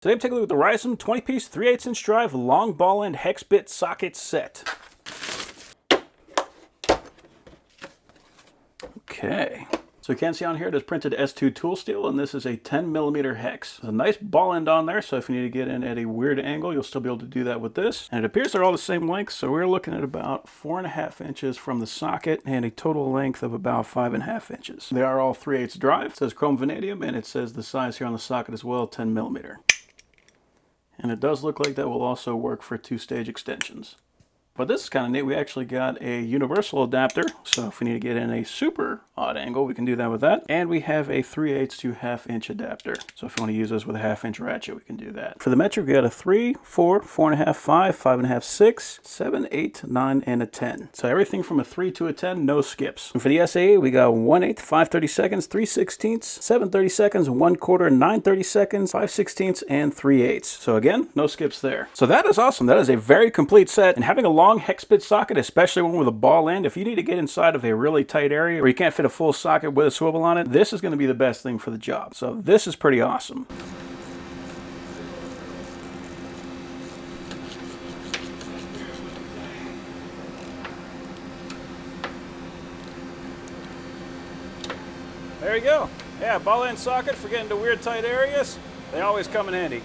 Today I'm taking a look at the RIZOM 20-piece 3/8" drive long ball end hex bit socket set. Okay. So you can see on here it is printed S2 tool steel, and this is a 10mm hex. There's a nice ball end on there, so if you need to get in at a weird angle, you'll still be able to do that with this. And it appears they're all the same length, so we're looking at about 4.5 inches from the socket and a total length of about 5.5 inches. They are all 3/8 drive. It says chrome vanadium, and it says the size here on the socket as well, 10mm. And it does look like that will also work for 2-stage extensions. But this is kind of neat. We actually got a universal adapter, so if we need to get in a super odd angle, we can do that with that. And we have a 3/8 to 1/2 inch adapter. So if you want to use this with a 1/2 inch ratchet, we can do that. For the metric, we got a 3, 4, 4.5, 5, 5.5, 6, 7, 8, 9, and a 10. So everything from a 3 to a 10, no skips. And for the SAE, we got 1/8, 5/32, 3/16, 7/32, 1/4, 9/32, 5/16, and 3/8. So again, no skips there. So that is awesome. That is a very complete set, and having a long hex bit socket, especially one with a ball end, if you need to get inside of a really tight area where you can't fit a full socket with a swivel on it, this is going to be the best thing for the job. So this is pretty awesome. There you go. Yeah, ball end socket for getting to weird tight areas. They always come in handy.